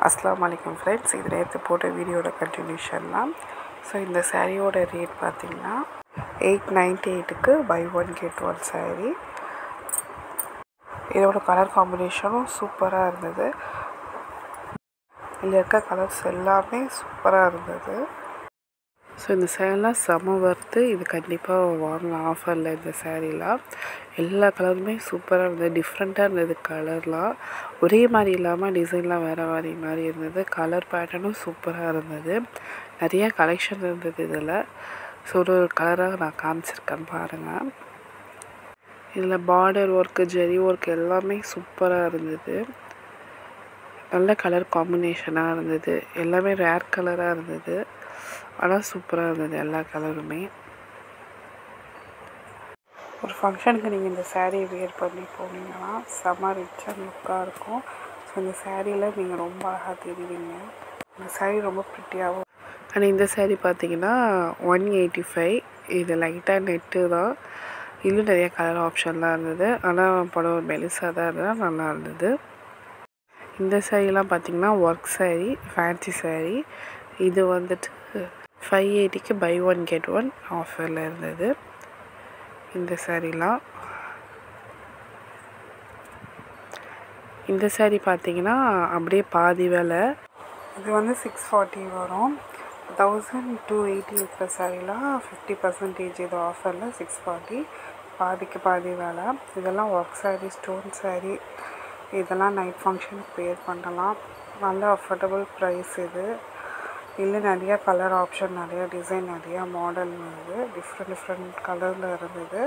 அஸ்ஸலாமு அலைக்கும் ஃப்ரெண்ட்ஸ், இது நேற்று போட்ட வீடியோட கண்டினியூஷன் தான். ஸோ இந்த சாரியோட ரேட் பார்த்திங்கன்னா 898க்கு buy one get one sari. இதோட கலர் காம்பினேஷனும் சூப்பராக இருந்தது. இதில் இருக்க கலர்ஸ் எல்லாமே சூப்பராக இருந்தது. ஸோ இந்த சேரீலாம் செம வர்த்து. இது கண்டிப்பாக வாங்கலாம் ஆஃபரில். இந்த சேரீலாம் எல்லா கலருமே சூப்பராக இருந்தது. டிஃப்ரெண்ட்டாக இருந்தது. கலர்லாம் ஒரே மாதிரி இல்லாமல் டிசைன்லாம் வேறு மாதிரி இருந்தது. கலர் பேட்டர்னும் சூப்பராக இருந்தது. நிறையா கலெக்ஷன் இருந்தது இதில். ஸோ ஒரு கலராக நான் காமிச்சிருக்கேன் பாருங்கள். இதில் பார்டர் ஒர்க்கு, ஜெரி ஒர்க் எல்லாமே சூப்பராக இருந்தது. நல்ல கலர் காம்பினேஷனாக இருந்தது. எல்லாமே ரேர் கலராக இருந்தது. ஆனால் சூப்பராக இருந்தது எல்லா கலருமே. ஒரு ஃபங்க்ஷனுக்கு நீங்கள் இந்த சேரீ வியர் பண்ணி போனீங்கன்னா செம்ம ரிச்சாக லுக்காக இருக்கும். ஸோ இந்த சேரீயில் நீங்கள் ரொம்ப அழகாக தெரிவிங்க. இந்த சேரீ ரொம்ப ப்ரிட்டியாகவும். ஆனால் இந்த சேரீ பார்த்தீங்கன்னா 185. இது லைட்டாக நெட்டு தான். இன்னும் நிறைய கலர் ஆப்ஷன்லாம் இருந்தது. ஆனால் புடவை மெலிசாக தான் இருந்தது. நல்லா இருந்தது. இந்த சேரீலாம் பார்த்திங்கன்னா ஒர்க் சேரீ, ஃபேன்சி சேரீ. இது வந்துட்டு 580க்கு பை ஒன் கெட் ஒன் ஆஃபரில் இருந்தது. இந்த சேரீலாம் இந்த சேரீ பார்த்திங்கன்னா அப்படியே பாதி விலை. இது வந்து 640 வரும். 1280 இருக்கிற சேரீலாம் 50% இது ஆஃபரில் 640. பாதிக்கு பாதி வேலை. இதெல்லாம் ஒர்க் சேரீ, ஸ்டோன் சேரீ. இதெல்லாம் நைட் ஃபங்க்ஷனுக்கு வேர் பண்ணலாம். நல்ல அஃபோர்டபுள் ப்ரைஸ் இது. இல்லை நிறையா கலர் ஆப்ஷன், நிறையா டிசைன், நிறையா மாடல் இருந்தது. டிஃப்ரெண்ட் கலரில் இருந்தது.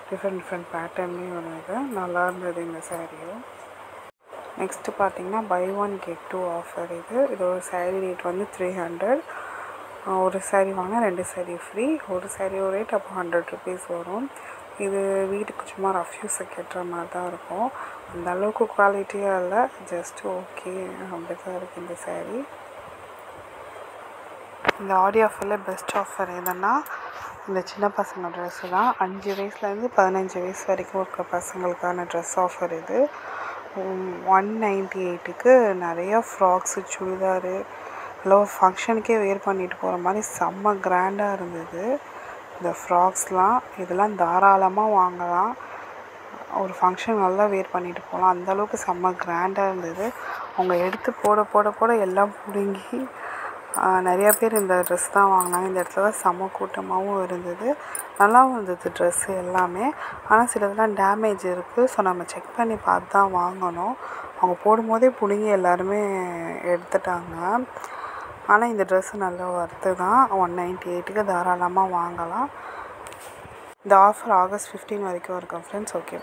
டிஃப்ரெண்ட் பேட்டர்ன்லேயும் இருந்தது. நல்லா இருந்தது இந்த சேரீயும். நெக்ஸ்ட்டு பார்த்திங்கன்னா buy one get two offer இது. இதோட சேரீ ரேட் வந்து 300. ஒரு சேரீ வாங்க 2 சேரீ ஃப்ரீ. ஒரு சேரீயோட ரேட் அப்போ 100 ருபீஸ் வரும். இது வீட்டுக்கு சும்மா ரஃப் யூஸை கட்டுற மாதிரி தான் இருக்கும். அந்த அளவுக்கு குவாலிட்டியாக இல்லை, ஜஸ்ட் ஓகே அப்படி தான் இருக்குது இந்த சேரீ. இந்த ஆடி ஆஃபரில் பெஸ்ட் ஆஃபர் எதுன்னா இந்த சின்ன பசங்க ட்ரெஸ்ஸு தான். 5 வயசுலேருந்து 15 வயசு வரைக்கும் இருக்கிற பசங்களுக்கான ட்ரெஸ் ஆஃபர் இது. 198க்கு நிறையா ஃப்ராக்ஸு, சுடிதாரு எல்லாம் ஃபங்க்ஷனுக்கே வேர் பண்ணிட்டு போகிற மாதிரி செம்ம கிராண்டாக இருந்தது இந்த ஃப்ராக்ஸ்லாம். இதெல்லாம் தாராளமாக வாங்கலாம். ஒரு ஃபங்க்ஷன் நல்லா வேர் பண்ணிட்டு போகலாம். அந்தளவுக்கு செம்ம கிராண்டாக இருந்தது. அவங்க எடுத்து போட எல்லாம் பிடுங்கி நிறையா பேர் இந்த ட்ரெஸ் தான் வாங்கினாங்க. இந்த இடத்துல தான் செம்ம கூட்டமாகவும் இருந்தது. நல்லாவும் இருந்தது ட்ரெஸ்ஸு எல்லாமே. ஆனால் சிலதெல்லாம் டேமேஜ் இருக்குது. ஸோ நம்ம செக் பண்ணி பார்த்து தான் வாங்கணும். அவங்க போடும்போதே பிடுங்கி எல்லாருமே எடுத்துட்டாங்க. ஆனால் இந்த ட்ரெஸ்ஸு நல்லா ஒர்த்து தான். 198க்கு தாராளமாக வாங்கலாம். இந்த ஆஃபர் ஆகஸ்ட் 15 வரைக்கும் இருக்கும் ஃப்ரெண்ட்ஸ். ஓகே.